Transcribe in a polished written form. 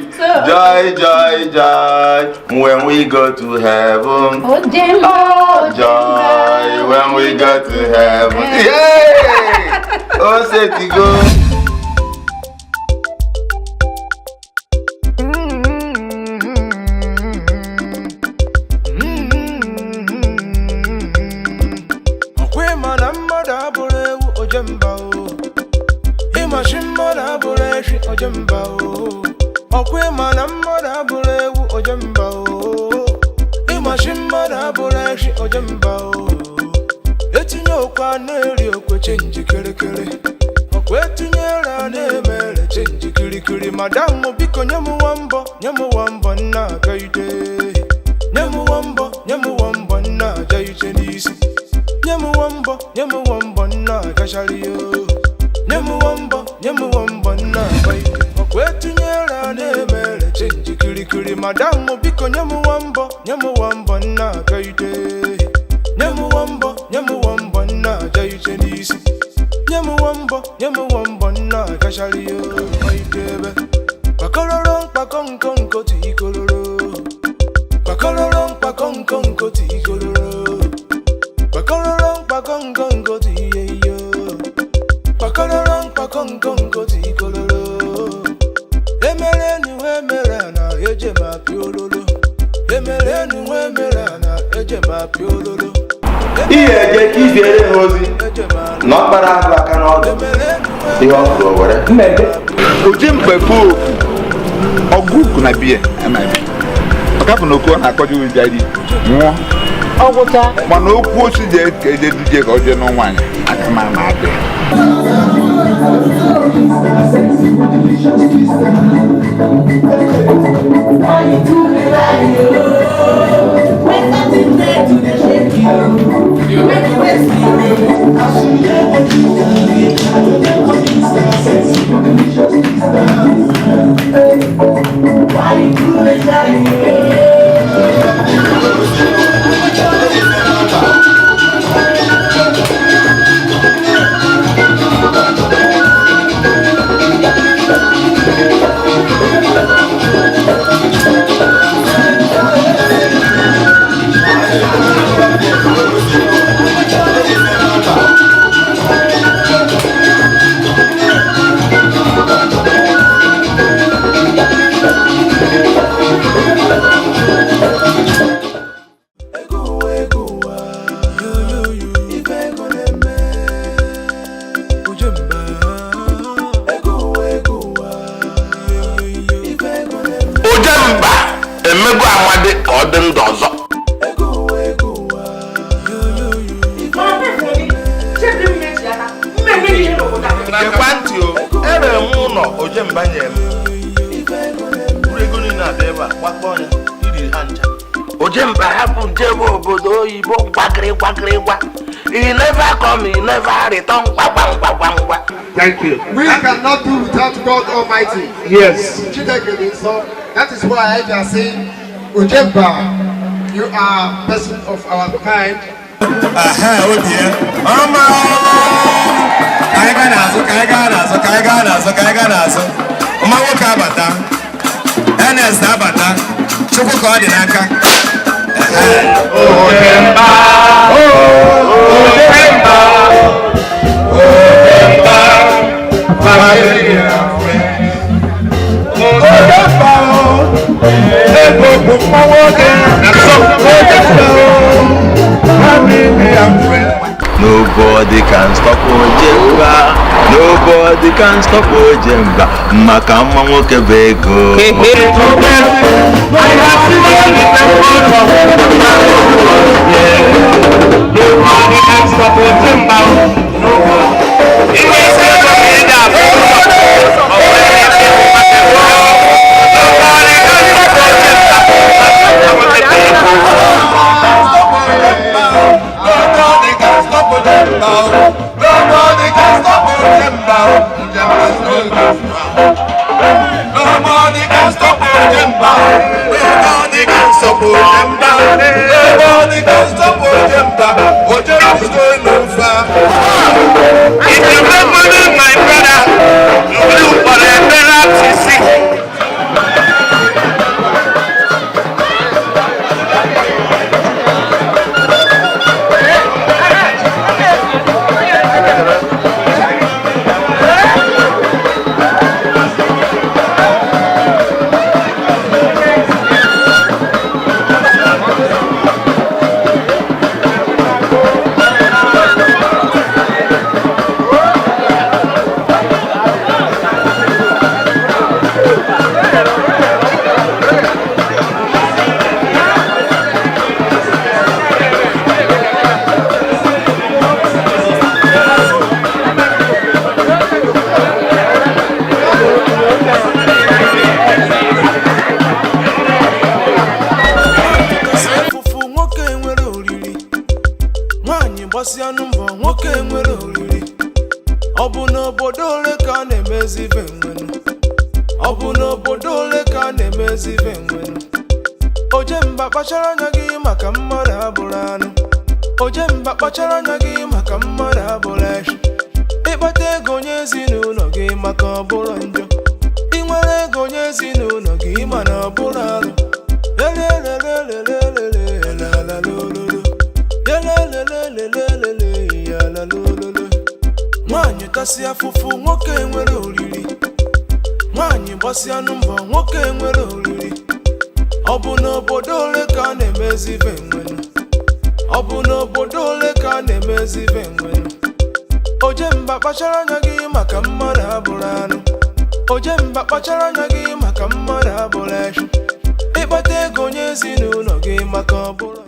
it. Joy, joy, joy, when we go to heaven. Oh, joy, when we go to heaven. Yay! Oh, set to go. Madam Biko nyamu wambo na gaide nyamu wambo na jaite nisi nyamu wambo na gashaliyo nyamu wambo na baide okwetu nyera nemere chenji kirikiri Madam Biko nyamu wambo na gaide nyamu wambo na jaite nisi nyamu wambo na gashaliyo baide Pakolorong pakong kong koti koloro. Pakolorong pakong kong koti koloro. Pakolorong pakong kong koti yo. Pakolorong pakong kong koti koloro. Emerenu emerana ejema piololo. Emerenu emerana ejema piololo. Iye je ki fere hozi. No para aka kan odo. Iwa furo wore. Mmede. Ojimbe po. Ogu na bie amabi okapu no ko na akọju wi jadi mo Oguta mana okwu osi je keje dije ka oje no nwanya aka ma ade Thank you. We cannot do without God Almighty. Yes. So that is why I say, Ujemba, you are person of our kind. Oh dear. Mama. Kaiganazo. Umawoka bata. Ernest abata. Chukwu ka ọ dị n'aka. Ojemba. Nobody can stop Ojemba. Nobody can stop Ojemba. Maka mma nwoke bụ ego. Nobody can stop Ojemba. If you make money, my brother, you look for a better na-emezi ife nwenu. Ojemba kpachara anya gị maka mmadụ abụrụ anụ. Ojemba kpachara anya gị maka mmadụ abụrụ eshi. Ịkpata ego nye ezinụlọ gị maka ọ bụrụ njọ. Ị nwere ego nye ezinụlọ gị mana ọ bụrụ alụ. Nwaanyị tasị afụfụ nwoke nwere oriri. Nwaanyị gbasịa mbọ nwoke nwere oriri. Ọ bụ n'obodo ole ka a na-emezi ife nwenu? Ọ bụ n'obodo ole ka a na-emezi ife nwenu? Ojemba kpachara anya gị maka mmadụ abụrụ anụ. Ojemba kpachara anya gị maka mmadụ abụrụ eshi. Ịkpata ego nye ezinụlọ gị maka ọ bụrụ